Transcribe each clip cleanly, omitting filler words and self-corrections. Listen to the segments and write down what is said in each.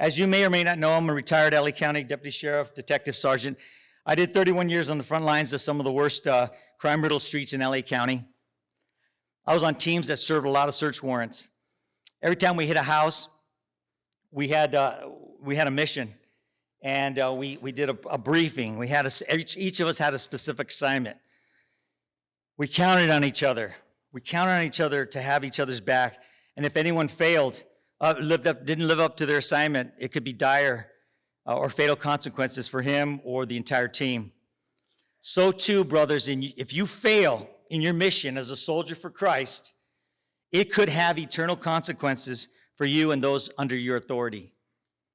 As you may or may not know, I'm a retired LA County Deputy Sheriff, Detective Sergeant. I did 31 years on the front lines of some of the worst crime-riddled streets in LA County. I was on teams that served a lot of search warrants. Every time we hit a house, we had a mission, and we did a briefing. Each of us had a specific assignment. We counted on each other. We counted on each other to have each other's back. And if anyone failed, didn't live up to their assignment, it could be dire or fatal consequences for him or the entire team. So too, brothers, if you fail in your mission as a soldier for Christ, it could have eternal consequences for you and those under your authority.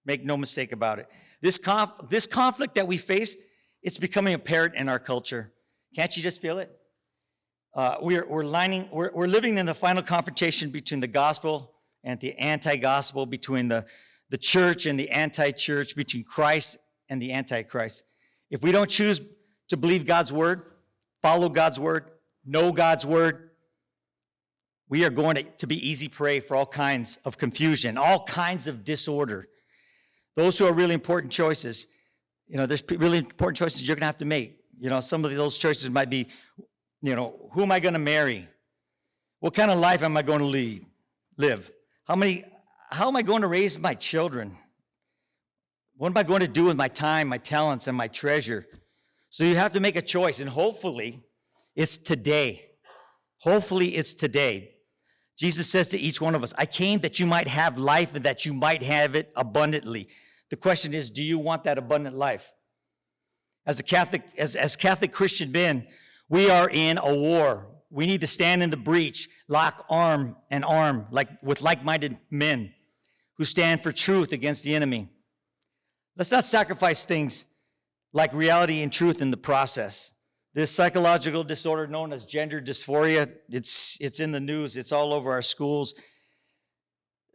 Make no mistake about it. This conflict that we face, it's becoming apparent in our culture. Can't you just feel it? We're living in the final confrontation between the gospel and the anti-gospel, between the church and the anti-church, between Christ and the anti-Christ. If we don't choose to believe God's word, follow God's word, know God's word, we are going to be easy prey for all kinds of confusion, all kinds of disorder. Those who are really important choices, there's really important choices you're going to have to make. Some of those choices might be, who am I going to marry? What kind of life am I going to live? How am I going to raise my children? What am I going to do with my time, my talents, and my treasure? So you have to make a choice, and hopefully it's today. Hopefully it's today. Jesus says to each one of us, I came that you might have life and that you might have it abundantly. The question is, do you want that abundant life? As Catholic Christian men, we are in a war. We need to stand in the breach, lock arm in arm, with like-minded men who stand for truth against the enemy. Let's not sacrifice things like reality and truth in the process. This psychological disorder known as gender dysphoria, it's in the news. It's all over our schools.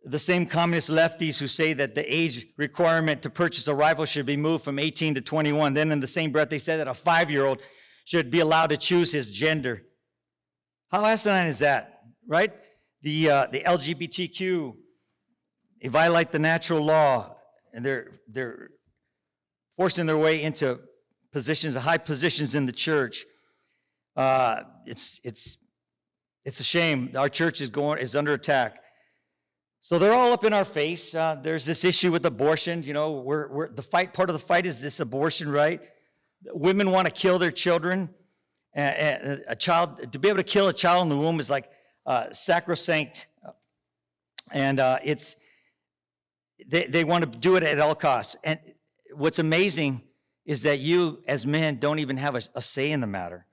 The same communist lefties who say that the age requirement to purchase a rifle should be moved from 18 to 21. Then in the same breath, they said that a 5-year-old should be allowed to choose his gender. How asinine is that, right? The LGBTQ, they violate the natural law, and they're forcing their way into high positions in the church. It's a shame. Our church is under attack. So they're all up in our face. There's this issue with abortion. Part of the fight is this abortion, right? Women want to kill their children. To be able to kill a child in the womb is like sacrosanct, and they want to do it at all costs. And what's amazing is that you, as men, don't even have a say in the matter.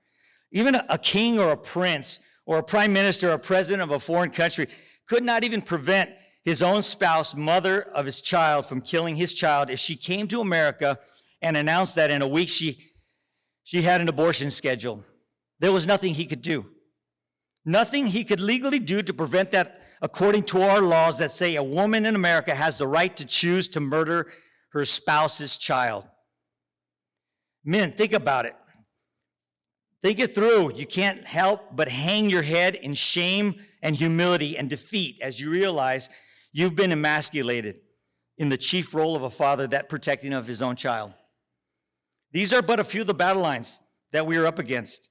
Even a king or a prince or a prime minister or a president of a foreign country could not even prevent his own spouse, mother of his child, from killing his child if she came to America and announced that in a week she had an abortion scheduled. There was nothing he could do. Nothing he could legally do to prevent that, according to our laws that say a woman in America has the right to choose to murder her spouse's child. Men, think about it. Think it through. You can't help but hang your head in shame and humility and defeat as you realize you've been emasculated in the chief role of a father, that protecting of his own child. These are but a few of the battle lines that we are up against.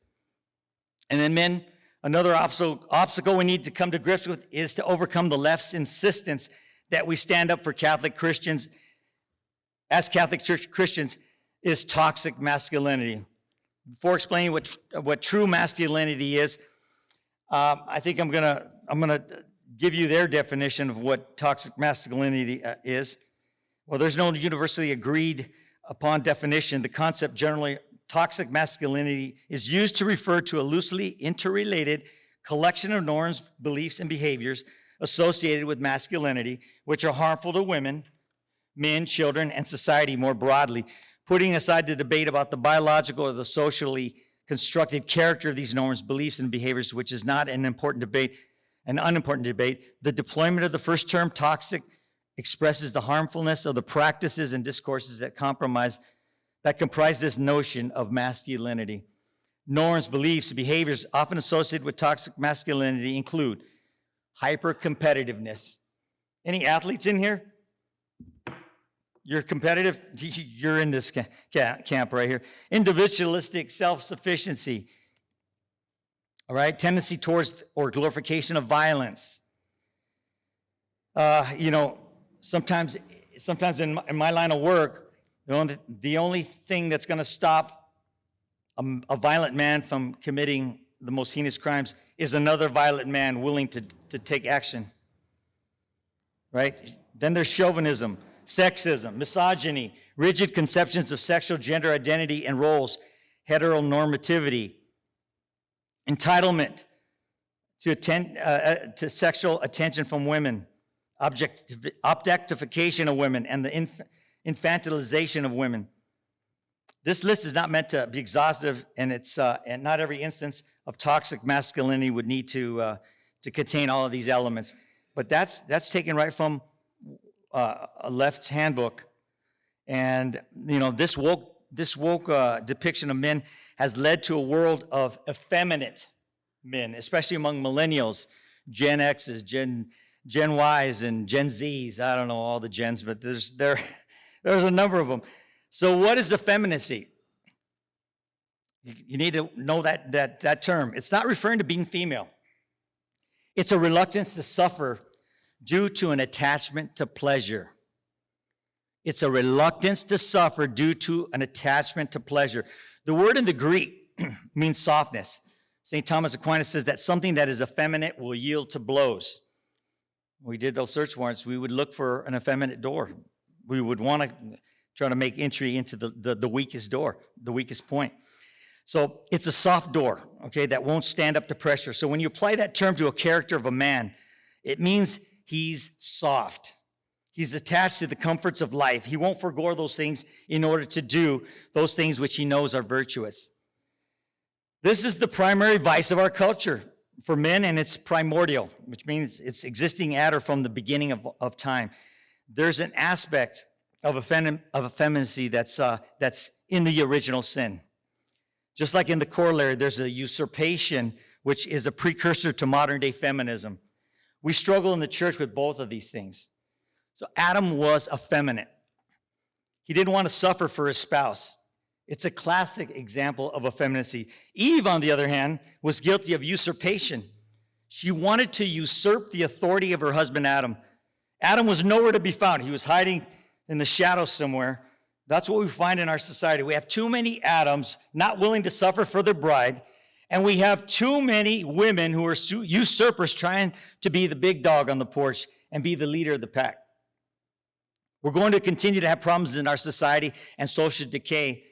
And then, men, another obstacle we need to come to grips with is to overcome the left's insistence that we stand up for Catholic Christians. As Catholic Church Christians, is toxic masculinity. Before explaining what true masculinity is, I think I'm gonna give you their definition of what toxic masculinity is. Well, there's no universally agreed upon definition. The concept generally toxic masculinity is used to refer to a loosely interrelated collection of norms, beliefs, and behaviors associated with masculinity, which are harmful to women, men, children, and society more broadly. Putting aside the debate about the biological or the socially constructed character of these norms, beliefs, and behaviors, which is not an unimportant debate, the deployment of the first term, toxic, expresses the harmfulness of the practices and discourses that comprise this notion of masculinity. Norms, beliefs, behaviors often associated with toxic masculinity include hyper-competitiveness. Any athletes in here? You're competitive, you're in this camp right here. Individualistic self-sufficiency. All right, tendency towards or glorification of violence. Sometimes in my line of work, the only thing that's going to stop a violent man from committing the most heinous crimes is another violent man willing to take action. Right? Then there's chauvinism, sexism, misogyny, rigid conceptions of sexual gender identity and roles, heteronormativity, entitlement to sexual attention from women, objectification of women, and the infantilization of women. This list is not meant to be exhaustive, and and not every instance of toxic masculinity would need to contain all of these elements. But that's taken right from a left's handbook, and this woke depiction of men has led to a world of effeminate men, especially among millennials, Gen X's, Gen Y's, and Gen Z's. I don't know all the gens, but there's a number of them. So what is effeminacy? You need to know that term. It's not referring to being female. It's a reluctance to suffer due to an attachment to pleasure. It's a reluctance to suffer due to an attachment to pleasure. The word in the Greek means softness. St. Thomas Aquinas says that something that is effeminate will yield to blows. When we did those search warrants, we would look for an effeminate door. We would want to try to make entry into the weakest door, the weakest point. So it's a soft door, okay, that won't stand up to pressure. So when you apply that term to a character of a man, it means he's soft. He's attached to the comforts of life. He won't forgo those things in order to do those things which he knows are virtuous. This is the primary vice of our culture for men, and it's primordial, which means it's existing at or from the beginning of time. There's an aspect of effeminacy that's in the original sin. Just like in the corollary, there's a usurpation, which is a precursor to modern-day feminism. We struggle in the church with both of these things. So Adam was effeminate. He didn't want to suffer for his spouse. It's a classic example of effeminacy. Eve, on the other hand, was guilty of usurpation. She wanted to usurp the authority of her husband, Adam. Adam was nowhere to be found. He was hiding in the shadows somewhere. That's what we find in our society. We have too many Adams not willing to suffer for their bride, and we have too many women who are usurpers trying to be the big dog on the porch and be the leader of the pack. We're going to continue to have problems in our society and social decay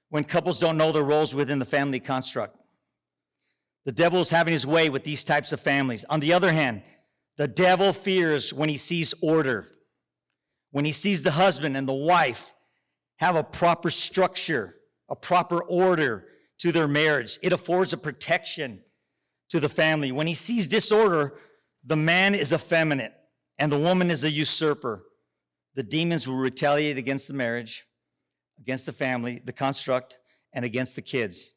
when couples don't know their roles within the family construct. The devil is having his way with these types of families. On the other hand, the devil fears when he sees order, when he sees the husband and the wife have a proper structure, a proper order to their marriage. It affords a protection to the family. When he sees disorder, the man is effeminate and the woman is a usurper. The demons will retaliate against the marriage, against the family, the construct, and against the kids.